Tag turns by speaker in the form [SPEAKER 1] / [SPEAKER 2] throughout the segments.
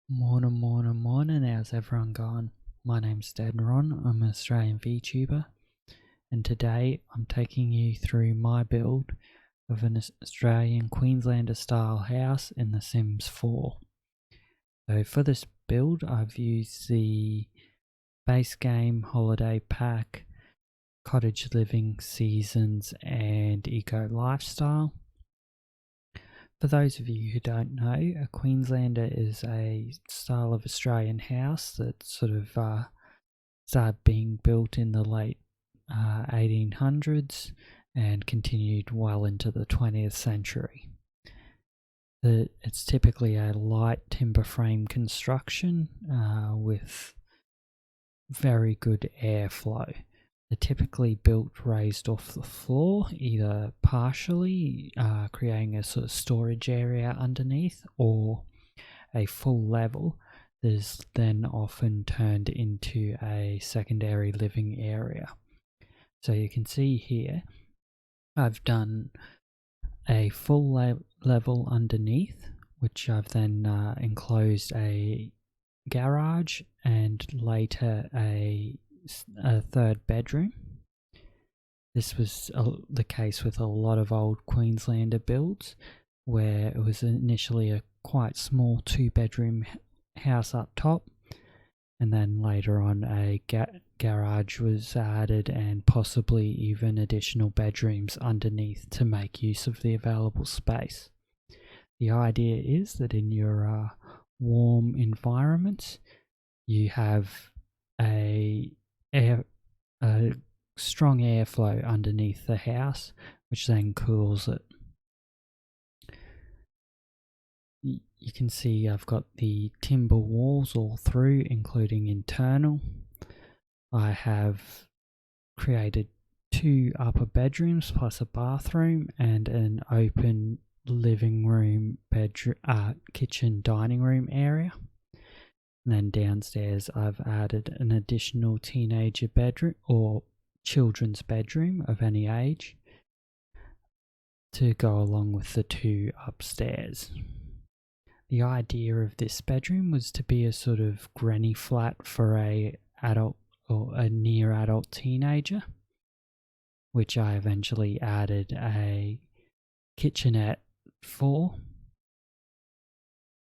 [SPEAKER 1] Morning, how's everyone going? My name's DeadRon, I'm an Australian VTuber, and today I'm taking you through my build of an Australian Queenslander style house in The Sims 4. So for this build I've used the base game, holiday pack, cottage living, seasons and eco lifestyle. For those of you who don't know, a Queenslander is a style of Australian house that sort of started being built in the late 1800s and continued well into the 20th century. It's typically a light timber frame construction with very good airflow. They're typically built raised off the floor, either partially, creating a sort of storage area underneath, or a full level that is then often turned into a secondary living area. So you can see here, I've done a full level underneath, which I've then enclosed a garage and later a third bedroom. This was the case with a lot of old Queenslander builds, where it was initially a quite small 2-bedroom house up top, and then later on a garage was added and possibly even additional bedrooms underneath to make use of the available space. The idea is that in your warm environments you have a strong airflow underneath the house, which then cools it. You can see I've got the timber walls all through, including internal. I have created 2 upper bedrooms plus a bathroom and an open living room, kitchen, dining room area. And then downstairs I've added an additional teenager bedroom or children's bedroom of any age to go along with the 2 upstairs. The idea of this bedroom was to be a sort of granny flat for a adult or a near adult teenager, which I eventually added a kitchenette for.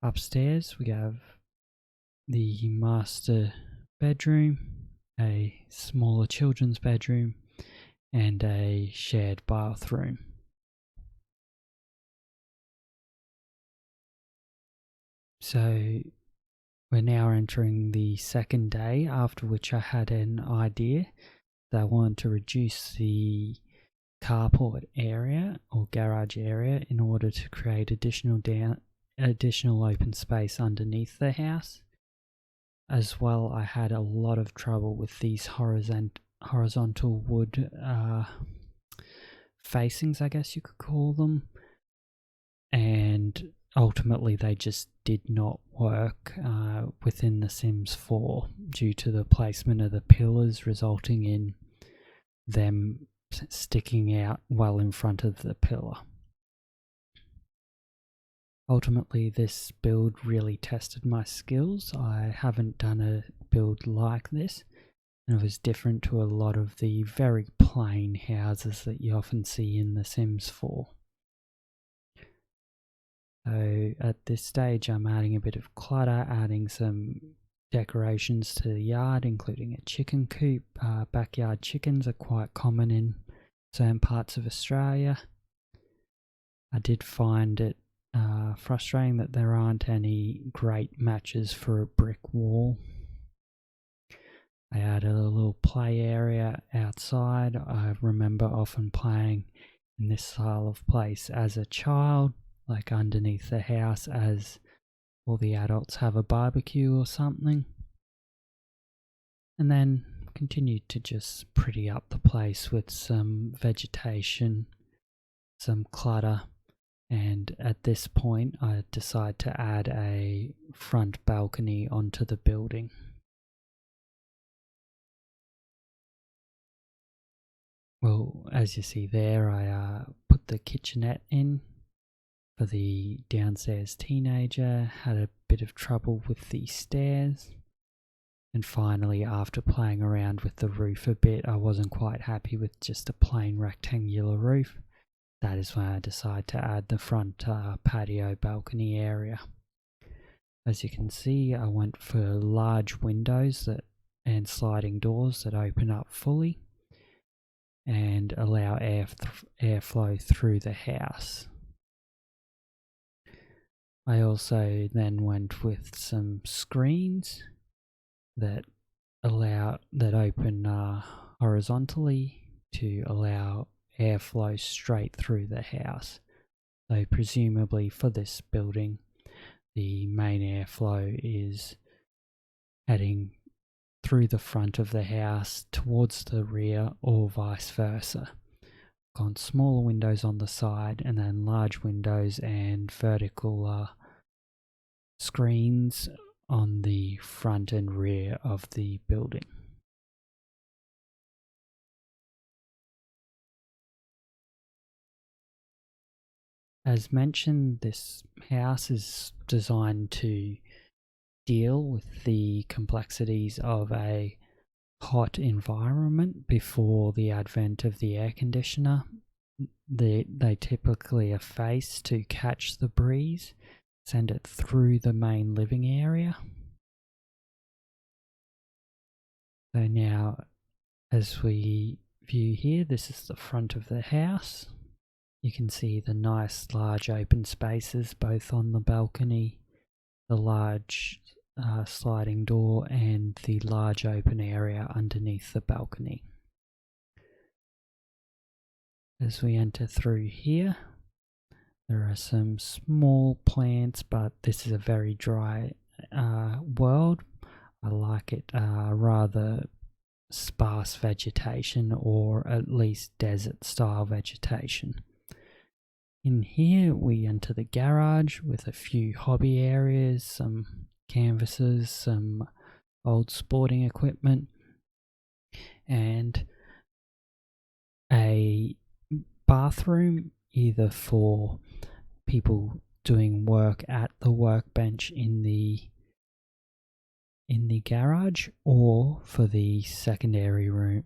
[SPEAKER 1] Upstairs we have the master bedroom, a smaller children's bedroom and a shared bathroom. So we're now entering the second day, after which I had an idea that I wanted to reduce the carport area or garage area in order to create additional open space underneath the house. As well, I had a lot of trouble with these horizontal wood facings, I guess you could call them, and ultimately they just did not work within The Sims 4 due to the placement of the pillars, resulting in them sticking out well in front of the pillar. Ultimately, this build really tested my skills. I haven't done a build like this, and it was different to a lot of the very plain houses that you often see in The Sims 4. So at this stage I'm adding a bit of clutter, adding some decorations to the yard, including a chicken coop. Backyard chickens are quite common in certain parts of Australia. I did find it frustrating that there aren't any great matches for a brick wall. I added a little play area outside. I remember often playing in this style of place as a child, like underneath the house as all the adults have a barbecue or something. And then continued to just pretty up the place with some vegetation, some clutter, and at this point I decide to add a front balcony onto the building. Well, as you see there, I put the kitchenette in, for the downstairs teenager, had a bit of trouble with the stairs. And finally, after playing around with the roof a bit, I wasn't quite happy with just a plain rectangular roof. That is when I decided to add the front patio balcony area. As you can see, I went for large windows and sliding doors that open up fully and allow airflow through the house. I also then went with some screens that open horizontally to allow airflow straight through the house. So presumably for this building, the main airflow is heading through the front of the house towards the rear or vice versa. Got smaller windows on the side and then large windows and vertical screens on the front and rear of the building. As mentioned, this house is designed to deal with the complexities of a hot environment before the advent of the air conditioner. They typically are faced to catch the breeze, send it through the main living area. So now, as we view here, this is the front of the house. You can see the nice large open spaces both on the balcony, the large sliding door and the large open area underneath the balcony. As we enter through here, there are some small plants, but this is a very dry world. I like it rather sparse vegetation, or at least desert style vegetation. In here we enter the garage with a few hobby areas, some canvases, some old sporting equipment, and a bathroom either for people doing work at the workbench in the garage, or for the secondary room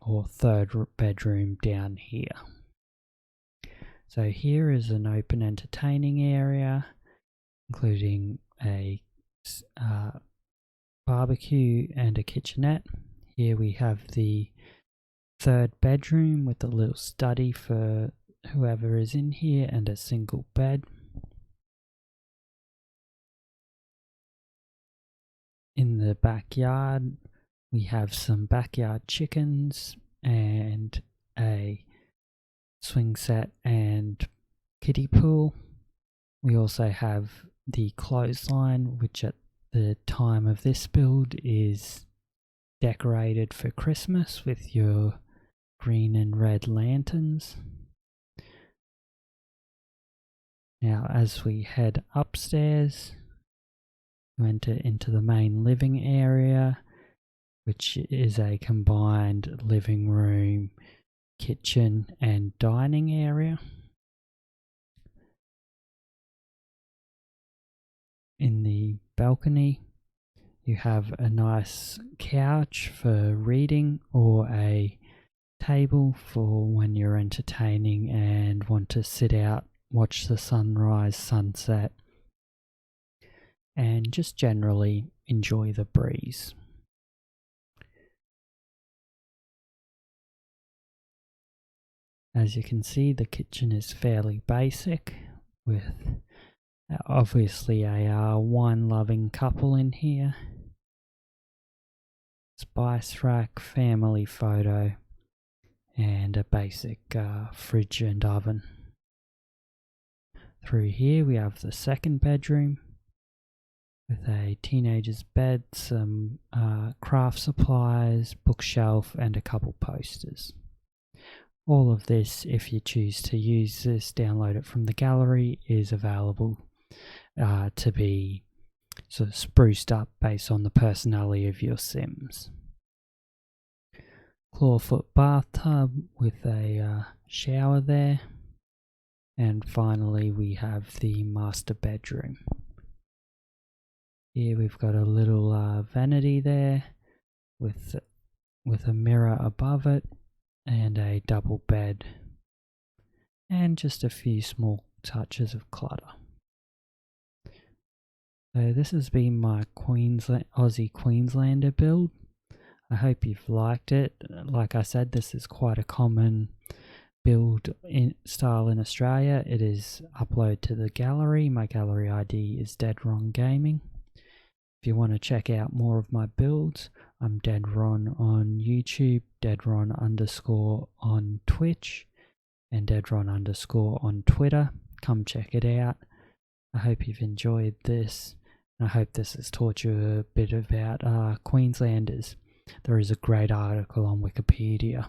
[SPEAKER 1] or third bedroom down here. So here is an open entertaining area, including a barbecue and a kitchenette. Here we have the third bedroom with a little study for whoever is in here and a single bed. In the backyard, we have some backyard chickens and a swing set and kiddie pool. We also have the clothesline, which at the time of this build is decorated for Christmas with your green and red lanterns. Now, as we head upstairs, we enter into the main living area, which is a combined living room, kitchen and dining area. In the balcony, you have a nice couch for reading or a table for when you're entertaining and want to sit out, watch the sunrise, sunset, and just generally enjoy the breeze. As you can see, the kitchen is fairly basic, with obviously a wine-loving couple in here. Spice rack, family photo, and a basic fridge and oven. Through here we have the second bedroom with a teenager's bed, some craft supplies, bookshelf, and a couple posters. All of this, if you choose to use this, download it from the gallery, is available to be sort of spruced up based on the personality of your Sims. Clawfoot bathtub with a shower there. And finally we have the master bedroom. Here we've got a little vanity there with a mirror above it and a double bed and just a few small touches of clutter. So this has been my Aussie Queenslander build. I hope you've liked it. Like I said, this is quite a common build style in Australia. It is uploaded to the gallery. My gallery ID is DeadRonGaming. If you want to check out more of my builds, I'm DeadRon on YouTube, DeadRon_ on Twitch, and DeadRon_ on Twitter. Come check it out. I hope you've enjoyed this. I hope this has taught you a bit about Queenslanders. There is a great article on Wikipedia.